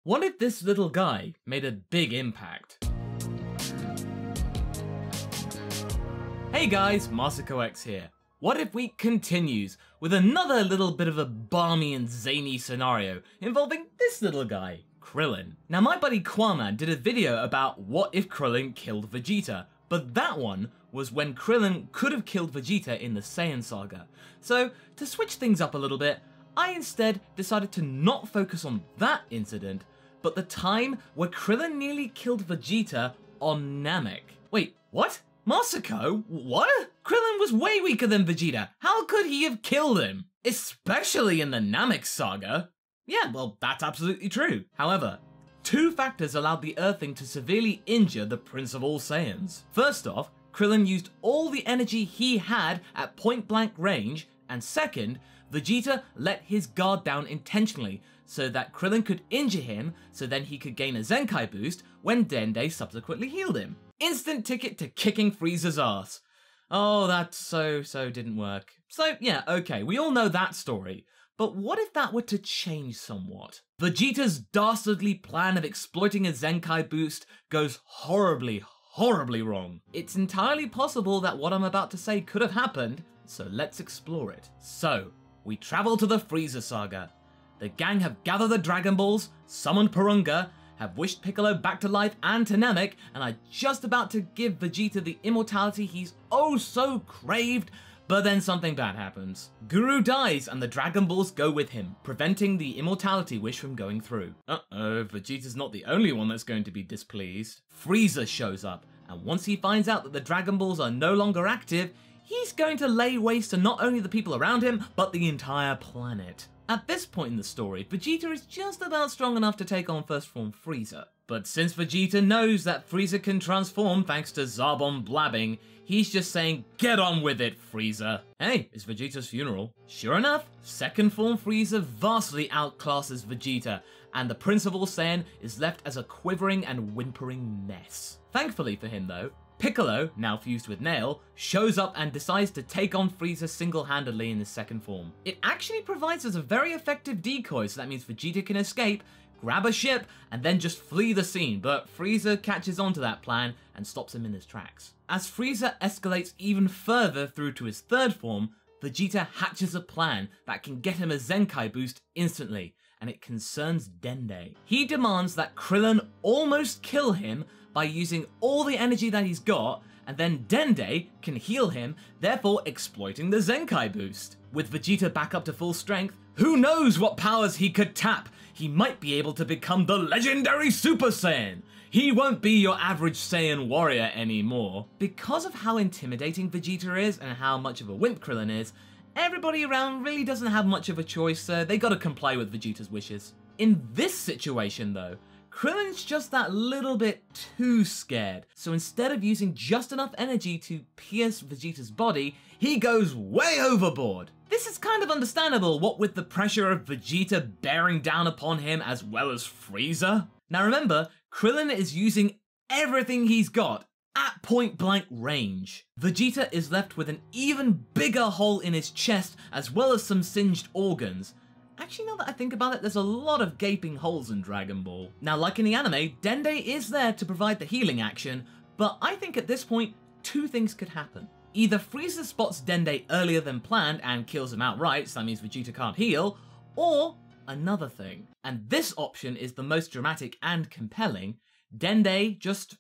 What if this little guy made a big impact? Hey guys, MasakoX here. What if Week continues with another little bit of a balmy and zany scenario involving this little guy, Krillin. Now my buddy Kwame did a video about what if Krillin killed Vegeta, but that one was when Krillin could have killed Vegeta in the Saiyan saga. So to switch things up a little bit, I instead decided to not focus on that incident, but the time where Krillin nearly killed Vegeta on Namek. Wait, what? Masako? What? Krillin was way weaker than Vegeta. How could he have killed him? Especially in the Namek saga. Yeah, well, that's absolutely true. However, two factors allowed the Earthling to severely injure the Prince of all Saiyans. First off, Krillin used all the energy he had at point-blank range, and second, Vegeta let his guard down intentionally so that Krillin could injure him, so then he could gain a Zenkai boost when Dende subsequently healed him. Instant ticket to kicking Frieza's ass. Oh, that so didn't work. So yeah, okay, we all know that story. But what if that were to change somewhat? Vegeta's dastardly plan of exploiting a Zenkai boost goes horribly wrong. It's entirely possible that what I'm about to say could have happened, so let's explore it. So, we travel to the Frieza saga. The gang have gathered the Dragon Balls, summoned Porunga, have wished Piccolo back to life and to Namek, and are just about to give Vegeta the immortality he's oh so craved, but then something bad happens. Guru dies and the Dragon Balls go with him, preventing the immortality wish from going through. Uh-oh, Vegeta's not the only one that's going to be displeased. Frieza shows up, and once he finds out that the Dragon Balls are no longer active, he's going to lay waste to not only the people around him, but the entire planet. At this point in the story, Vegeta is just about strong enough to take on First Form Frieza. But since Vegeta knows that Frieza can transform thanks to Zarbon blabbing, he's just saying, get on with it, Frieza. Hey, it's Vegeta's funeral. Sure enough, Second Form Frieza vastly outclasses Vegeta, and the Prince of all Saiyan is left as a quivering and whimpering mess. Thankfully for him though, Piccolo, now fused with Nail, shows up and decides to take on Frieza single-handedly in his second form. It actually provides us a very effective decoy, so that means Vegeta can escape, grab a ship, and then just flee the scene, but Frieza catches on to that plan and stops him in his tracks. As Frieza escalates even further through to his third form, Vegeta hatches a plan that can get him a Zenkai boost instantly, and it concerns Dende. He demands that Krillin almost kill him by using all the energy that he's got, and then Dende can heal him, therefore exploiting the Zenkai boost. With Vegeta back up to full strength, who knows what powers he could tap? He might be able to become the legendary Super Saiyan. He won't be your average Saiyan warrior anymore. Because of how intimidating Vegeta is and how much of a wimp Krillin is, everybody around really doesn't have much of a choice, so they gotta comply with Vegeta's wishes. In this situation though, Krillin's just that little bit too scared, so instead of using just enough energy to pierce Vegeta's body, he goes way overboard. This is kind of understandable, what with the pressure of Vegeta bearing down upon him as well as Frieza. Now remember, Krillin is using everything he's got at point-blank range. Vegeta is left with an even bigger hole in his chest as well as some singed organs. Actually, now that I think about it, there's a lot of gaping holes in Dragon Ball. Now, like in the anime, Dende is there to provide the healing action, but I think at this point, two things could happen. Either Frieza spots Dende earlier than planned and kills him outright, so that means Vegeta can't heal, or another thing. And this option is the most dramatic and compelling. Dende just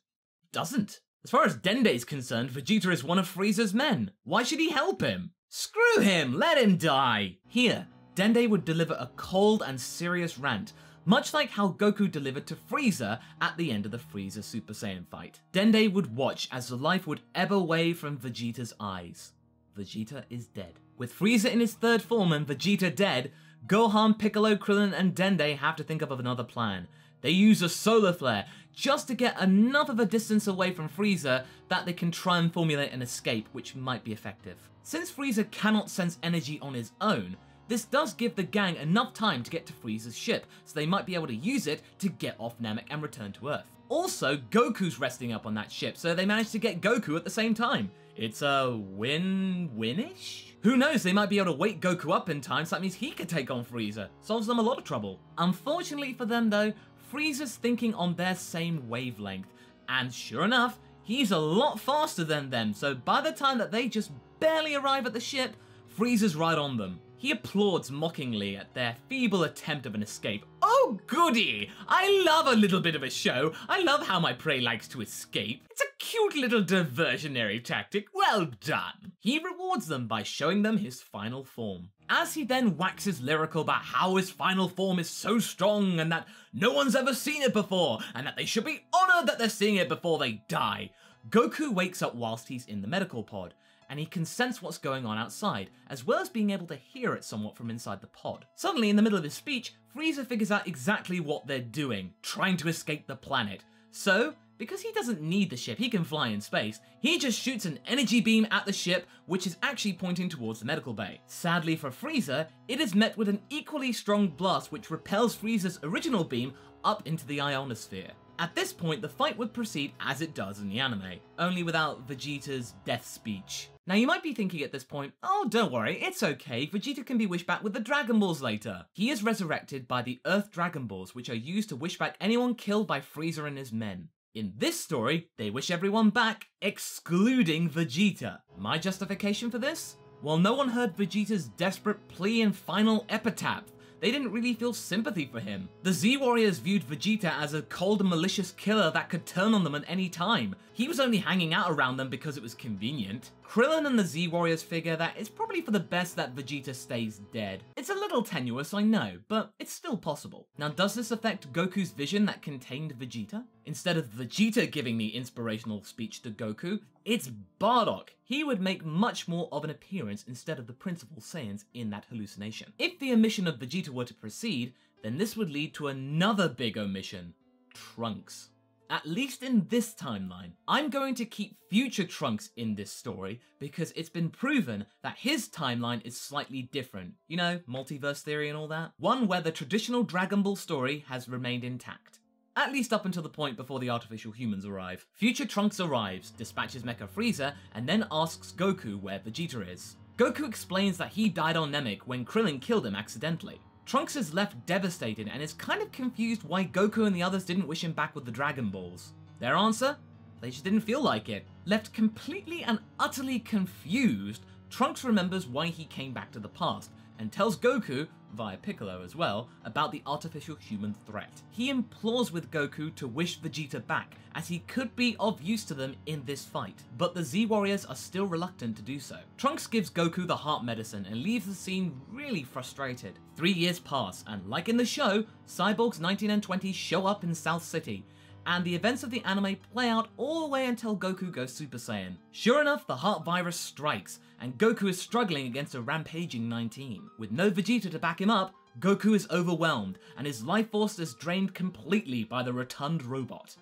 doesn't. As far as Dende is concerned, Vegeta is one of Frieza's men. Why should he help him? Screw him, let him die. Here, Dende would deliver a cold and serious rant, much like how Goku delivered to Frieza at the end of the Frieza Super Saiyan fight. Dende would watch as the life would ebb away from Vegeta's eyes. Vegeta is dead. With Frieza in his third form and Vegeta dead, Gohan, Piccolo, Krillin and Dende have to think up of another plan. They use a solar flare just to get enough of a distance away from Frieza that they can try and formulate an escape, which might be effective. Since Frieza cannot sense energy on his own, this does give the gang enough time to get to Frieza's ship, so they might be able to use it to get off Namek and return to Earth. Also, Goku's resting up on that ship, so they managed to get Goku at the same time. It's a win-win-ish? Who knows, they might be able to wake Goku up in time, so that means he could take on Frieza. Solves them a lot of trouble. Unfortunately for them though, Frieza's thinking on their same wavelength, and sure enough, he's a lot faster than them, so by the time that they just barely arrive at the ship, Frieza's right on them. He applauds mockingly at their feeble attempt of an escape. Oh goody! I love a little bit of a show. I love how my prey likes to escape. It's a cute little diversionary tactic. Well done. He rewards them by showing them his final form. As he then waxes lyrical about how his final form is so strong and that no one's ever seen it before and that they should be honored that they're seeing it before they die, Goku wakes up whilst he's in the medical pod, and he can sense what's going on outside, as well as being able to hear it somewhat from inside the pod. Suddenly, in the middle of his speech, Frieza figures out exactly what they're doing, trying to escape the planet. So, because he doesn't need the ship, he can fly in space, he just shoots an energy beam at the ship, which is actually pointing towards the medical bay. Sadly for Frieza, it is met with an equally strong blast which repels Frieza's original beam up into the ionosphere. At this point, the fight would proceed as it does in the anime, only without Vegeta's death speech. Now you might be thinking at this point, oh don't worry, it's okay, Vegeta can be wished back with the Dragon Balls later. He is resurrected by the Earth Dragon Balls, which are used to wish back anyone killed by Frieza and his men. In this story, they wish everyone back, excluding Vegeta. My justification for this? Well, no one heard Vegeta's desperate plea and final epitaph. They didn't really feel sympathy for him. The Z-Warriors viewed Vegeta as a cold and malicious killer that could turn on them at any time. He was only hanging out around them because it was convenient. Krillin and the Z-Warriors figure that it's probably for the best that Vegeta stays dead. It's a little tenuous, I know, but it's still possible. Now, does this affect Goku's vision that contained Vegeta? Instead of Vegeta giving the inspirational speech to Goku, it's Bardock. He would make much more of an appearance instead of the principal Saiyans in that hallucination. If the omission of Vegeta were to proceed, then this would lead to another big omission: Trunks. At least in this timeline. I'm going to keep future Trunks in this story because it's been proven that his timeline is slightly different. You know, multiverse theory and all that. One where the traditional Dragon Ball story has remained intact. At least up until the point before the artificial humans arrive. Future Trunks arrives, dispatches Mecha Frieza, and then asks Goku where Vegeta is. Goku explains that he died on Namek when Krillin killed him accidentally. Trunks is left devastated and is kind of confused why Goku and the others didn't wish him back with the Dragon Balls. Their answer? They just didn't feel like it. Left completely and utterly confused, Trunks remembers why he came back to the past and tells Goku, via Piccolo as well, about the artificial human threat. He implores with Goku to wish Vegeta back, as he could be of use to them in this fight, but the Z-Warriors are still reluctant to do so. Trunks gives Goku the heart medicine and leaves the scene really frustrated. 3 years pass, and like in the show, Cyborgs 19 and 20 show up in South City, and the events of the anime play out all the way until Goku goes Super Saiyan. Sure enough, the heart virus strikes, and Goku is struggling against a rampaging 19. With no Vegeta to back him up, Goku is overwhelmed, and his life force is drained completely by the rotund robot.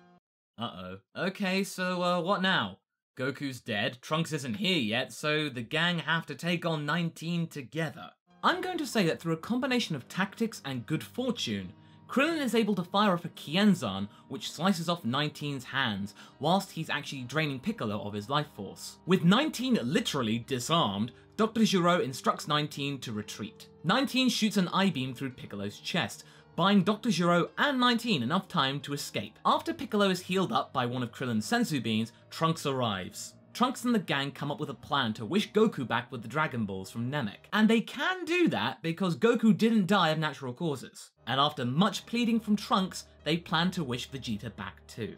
Uh-oh. Okay, so what now? Goku's dead, Trunks isn't here yet, so the gang have to take on 19 together. I'm going to say that through a combination of tactics and good fortune, Krillin is able to fire off a Kienzan, which slices off 19's hands, whilst he's actually draining Piccolo of his life force. With 19 literally disarmed, Dr. Gero instructs 19 to retreat. 19 shoots an I-beam through Piccolo's chest, buying Dr. Gero and 19 enough time to escape. After Piccolo is healed up by one of Krillin's senzu beans, Trunks arrives. Trunks and the gang come up with a plan to wish Goku back with the Dragon Balls from Namek. And they can do that because Goku didn't die of natural causes. And after much pleading from Trunks, they plan to wish Vegeta back too.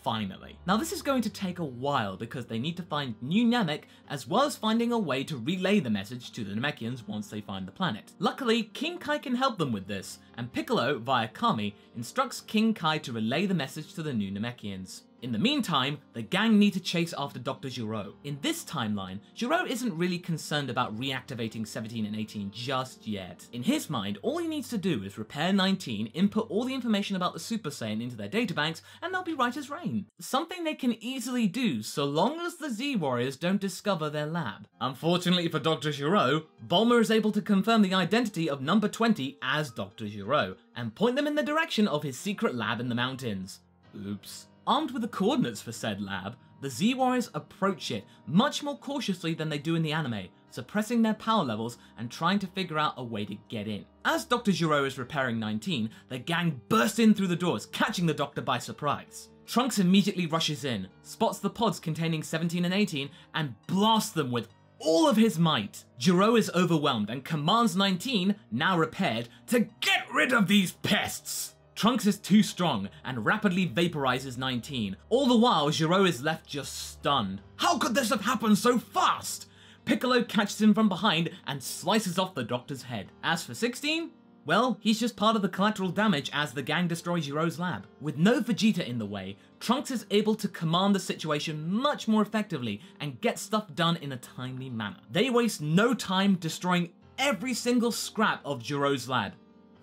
Finally. Now this is going to take a while because they need to find new Namek as well as finding a way to relay the message to the Namekians once they find the planet. Luckily, King Kai can help them with this, and Piccolo, via Kami, instructs King Kai to relay the message to the new Namekians. In the meantime, the gang need to chase after Dr. Gero. In this timeline, Gero isn't really concerned about reactivating 17 and 18 just yet. In his mind, all he needs to do is repair 19, input all the information about the Super Saiyan into their databanks, and they'll be right as rain. Something they can easily do so long as the Z-Warriors don't discover their lab. Unfortunately for Dr. Gero, Bulma is able to confirm the identity of number 20 as Dr. Gero, and point them in the direction of his secret lab in the mountains. Oops. Armed with the coordinates for said lab, the Z-Warriors approach it much more cautiously than they do in the anime, suppressing their power levels and trying to figure out a way to get in. As Dr. Gero is repairing 19, the gang burst in through the doors, catching the Doctor by surprise. Trunks immediately rushes in, spots the pods containing 17 and 18, and blasts them with all of his might. Gero is overwhelmed and commands 19, now repaired, to get rid of these pests. Trunks is too strong and rapidly vaporizes 19. All the while, Gero is left just stunned. How could this have happened so fast? Piccolo catches him from behind and slices off the Doctor's head. As for 16, well, he's just part of the collateral damage as the gang destroys Gero's lab. With no Vegeta in the way, Trunks is able to command the situation much more effectively and get stuff done in a timely manner. They waste no time destroying every single scrap of Gero's lab.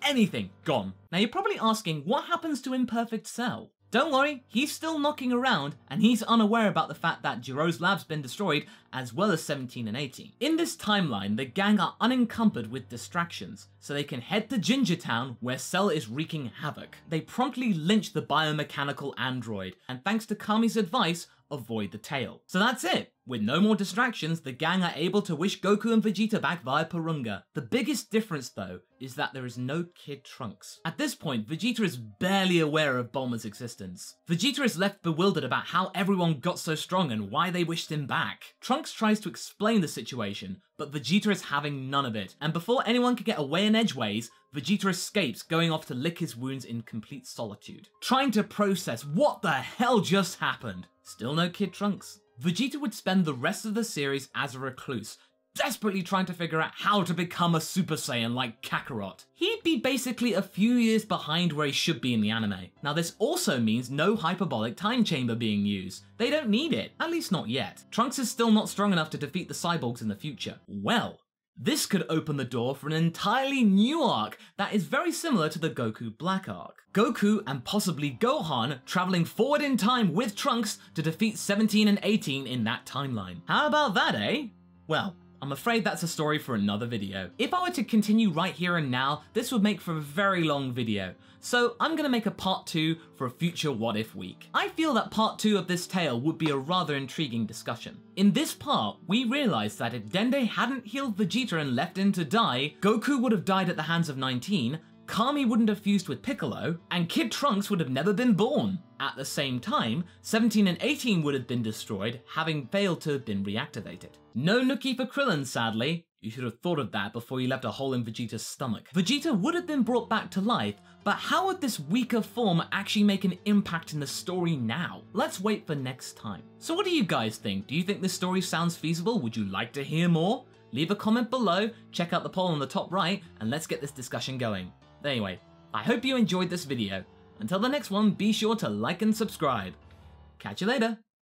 Anything gone. Now you're probably asking, what happens to Imperfect Cell? Don't worry, he's still knocking around and he's unaware about the fact that Gero's lab's been destroyed as well as 17 and 18. In this timeline, the gang are unencumbered with distractions, so they can head to Ginger Town where Cell is wreaking havoc. They promptly lynch the biomechanical android and thanks to Kami's advice, avoid the tail. So that's it. With no more distractions, the gang are able to wish Goku and Vegeta back via Porunga. The biggest difference though is that there is no Kid Trunks. At this point, Vegeta is barely aware of Bulma's existence. Vegeta is left bewildered about how everyone got so strong and why they wished him back. Trunks tries to explain the situation, but Vegeta is having none of it, and before anyone can get away in edgeways, Vegeta escapes, going off to lick his wounds in complete solitude, trying to process what the hell just happened. Still no Kid Trunks. Vegeta would spend the rest of the series as a recluse, desperately trying to figure out how to become a Super Saiyan like Kakarot. He'd be basically a few years behind where he should be in the anime. Now this also means no hyperbolic time chamber being used. They don't need it, at least not yet. Trunks is still not strong enough to defeat the cyborgs in the future. Well, this could open the door for an entirely new arc that is very similar to the Goku Black arc. Goku and possibly Gohan traveling forward in time with Trunks to defeat 17 and 18 in that timeline. How about that, eh? Well, I'm afraid that's a story for another video. If I were to continue right here and now, this would make for a very long video. So I'm gonna make a part 2 for a future What If week. I feel that part 2 of this tale would be a rather intriguing discussion. In this part, we realized that if Dende hadn't healed Vegeta and left him to die, Goku would have died at the hands of 19, Kami wouldn't have fused with Piccolo, and Kid Trunks would have never been born. At the same time, 17 and 18 would have been destroyed, having failed to have been reactivated. No Nookie for Krillin, sadly. You should have thought of that before you left a hole in Vegeta's stomach. Vegeta would have been brought back to life, but how would this weaker form actually make an impact in the story now? Let's wait for next time. So what do you guys think? Do you think this story sounds feasible? Would you like to hear more? Leave a comment below, check out the poll on the top right, and let's get this discussion going. Anyway, I hope you enjoyed this video. Until the next one, be sure to like and subscribe. Catch you later.